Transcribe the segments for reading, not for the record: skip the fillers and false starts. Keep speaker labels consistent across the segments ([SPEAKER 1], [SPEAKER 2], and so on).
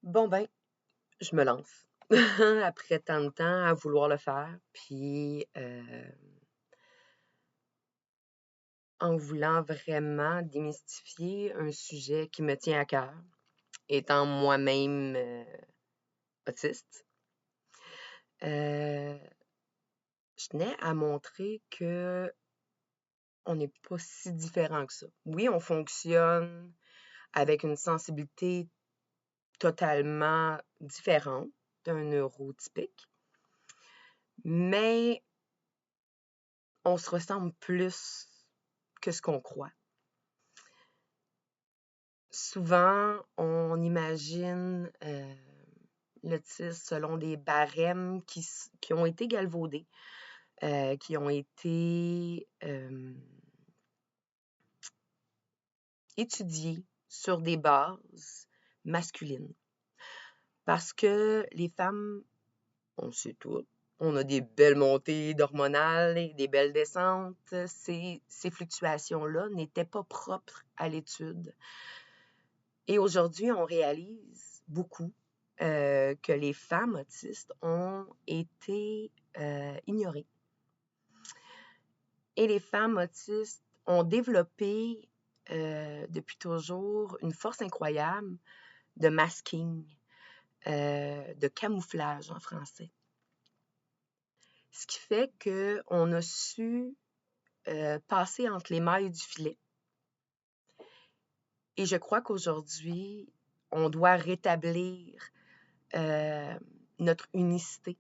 [SPEAKER 1] Bon ben, je me lance. Après tant de temps à vouloir le faire, puis en voulant vraiment démystifier un sujet qui me tient à cœur, étant moi-même autiste, je tenais à montrer que on n'est pas si différent que ça. Oui, on fonctionne avec une sensibilité totalement différente d'un neurotypique, mais on se ressemble plus que ce qu'on croit. Souvent, on imagine l'autisme selon des barèmes qui ont été galvaudés, qui ont été étudiés sur des bases masculines. Parce que les femmes, on le sait tout, on a des belles montées d'hormonales et des belles descentes. Ces fluctuations-là n'étaient pas propres à l'étude. Et aujourd'hui, on réalise beaucoup que les femmes autistes ont été ignorées. Et les femmes autistes ont développé depuis toujours une force incroyable de masking, de camouflage en français. Ce qui fait qu'on a su passer entre les mailles du filet. Et je crois qu'aujourd'hui, on doit rétablir notre unicité,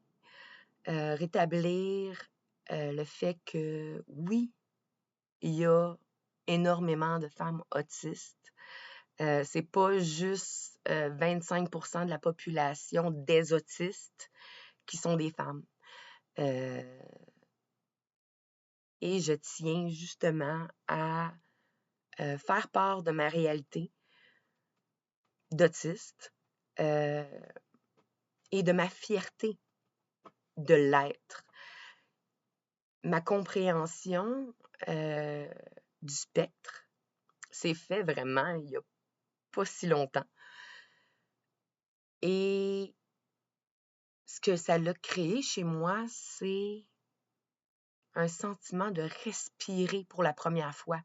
[SPEAKER 1] rétablir le fait que oui, il y a énormément de femmes autistes. C'est pas juste 25% de la population des autistes qui sont des femmes. Et je tiens justement à faire part de ma réalité d'autiste et de ma fierté de l'être. Ma compréhension du spectre s'est fait vraiment il n'y a pas si longtemps. Et ce que ça l'a créé chez moi, c'est un sentiment de respirer pour la première fois,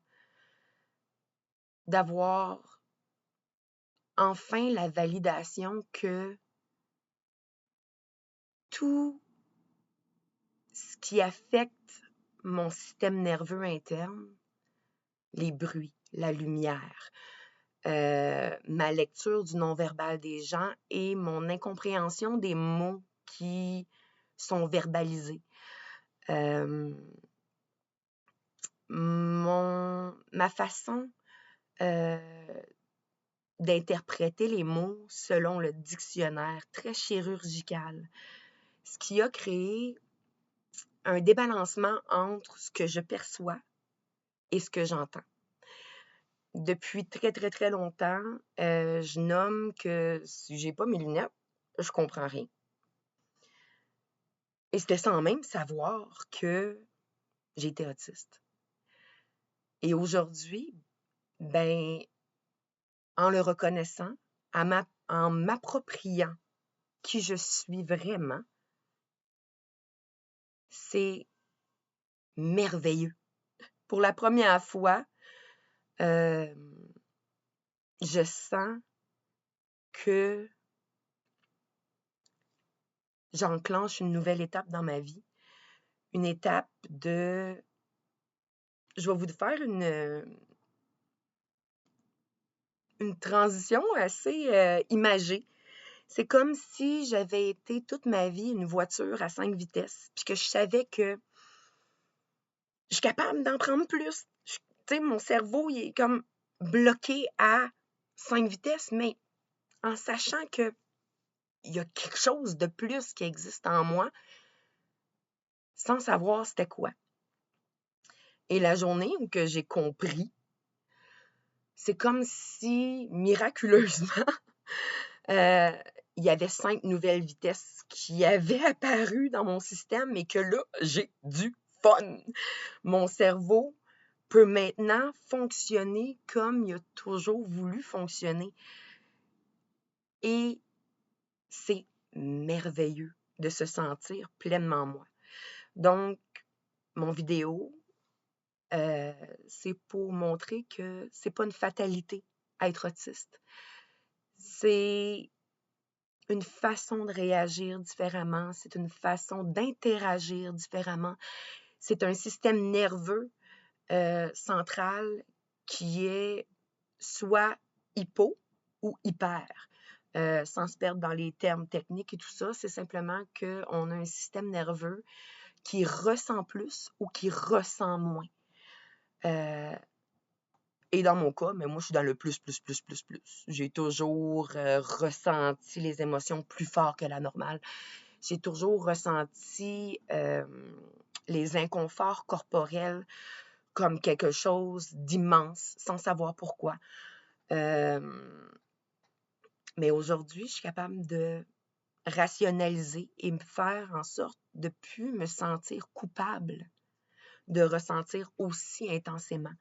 [SPEAKER 1] d'avoir enfin la validation que tout ce qui affecte mon système nerveux interne, les bruits, la lumière, ma lecture du non-verbal des gens et mon incompréhension des mots qui sont verbalisés. Ma façon d'interpréter les mots selon le dictionnaire, très chirurgical, ce qui a créé un débalancement entre ce que je perçois et ce que j'entends. Depuis très, très, très longtemps, je nomme que si j'ai pas mes lunettes, je comprends rien. Et c'était sans même savoir que j'étais autiste. Et aujourd'hui, ben, en le reconnaissant, en m'appropriant qui je suis vraiment, c'est merveilleux. Pour la première fois, je sens que j'enclenche une nouvelle étape dans ma vie. Une étape de... Je vais vous faire une transition assez imagée. C'est comme si j'avais été toute ma vie une voiture à 5 vitesses, puis que je savais que je suis capable d'en prendre plus. Tu sais, mon cerveau, il est comme bloqué à 5 vitesses, mais en sachant que il y a quelque chose de plus qui existe en moi, sans savoir c'était quoi. Et la journée où que j'ai compris, c'est comme si, miraculeusement, il y avait 5 nouvelles vitesses qui avaient apparu dans mon système et que là, j'ai du fun. Mon cerveau peut maintenant fonctionner comme il a toujours voulu fonctionner. Et c'est merveilleux de se sentir pleinement moi. Donc, mon vidéo, c'est pour montrer que c'est pas une fatalité être autiste. C'est une façon de réagir différemment, c'est une façon d'interagir différemment. C'est un système nerveux central qui est soit hypo ou hyper. Sans se perdre dans les termes techniques et tout ça, c'est simplement qu'on a un système nerveux qui ressent plus ou qui ressent moins. Et dans mon cas, mais moi, je suis dans le plus. J'ai toujours ressenti les émotions plus fort que la normale. J'ai toujours ressenti les inconforts corporels comme quelque chose d'immense, sans savoir pourquoi. Mais aujourd'hui, je suis capable de rationaliser et me faire en sorte de ne plus me sentir coupable de ressentir aussi intensément.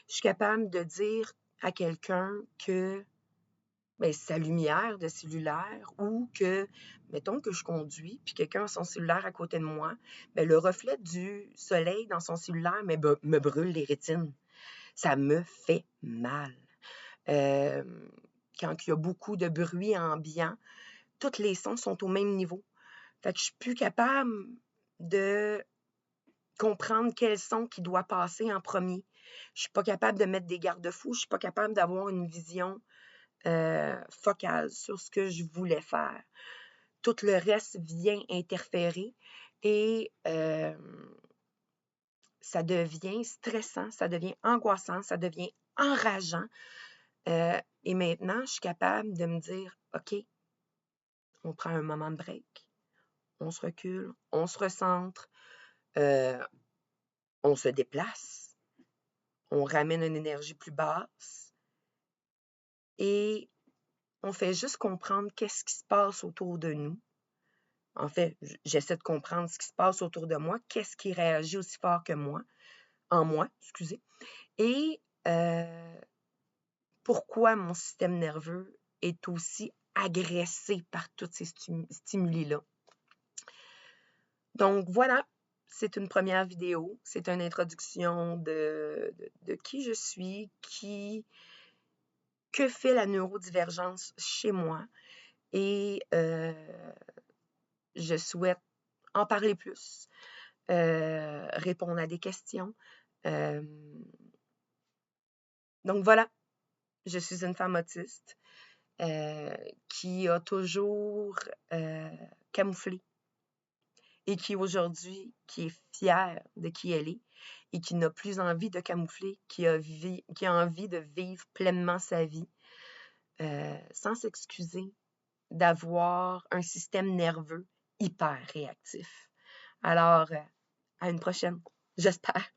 [SPEAKER 1] Je suis capable de dire à quelqu'un que sa lumière de cellulaire ou que, mettons que je conduis, puis quelqu'un a son cellulaire à côté de moi, le reflet du soleil dans son cellulaire me brûle les rétines. Ça me fait mal. Quand il y a beaucoup de bruit ambiant, tous les sons sont au même niveau. Fait que je suis plus capable de comprendre quel son qui doit passer en premier. Je suis pas capable de mettre des garde-fous. Je suis pas capable d'avoir une vision focale sur ce que je voulais faire. Tout le reste vient interférer et ça devient stressant, ça devient angoissant, ça devient enrageant. Et maintenant, je suis capable de me dire, OK, on prend un moment de break, on se recule, on se recentre, on se déplace, on ramène une énergie plus basse et on fait juste comprendre qu'est-ce qui se passe autour de nous. En fait, j'essaie de comprendre ce qui se passe autour de moi, qu'est-ce qui réagit aussi fort que moi, excusez, et pourquoi mon système nerveux est aussi agressé par tous ces stimuli-là. Donc voilà, c'est une première vidéo, c'est une introduction de qui je suis, que fait la neurodivergence chez moi et je souhaite en parler plus, répondre à des questions. Donc voilà, je suis une femme autiste qui a toujours camouflé et qui aujourd'hui, qui est fière de qui elle est et qui n'a plus envie de camoufler, qui a envie de vivre pleinement sa vie sans s'excuser d'avoir un système nerveux hyper réactif. Alors, à une prochaine, j'espère.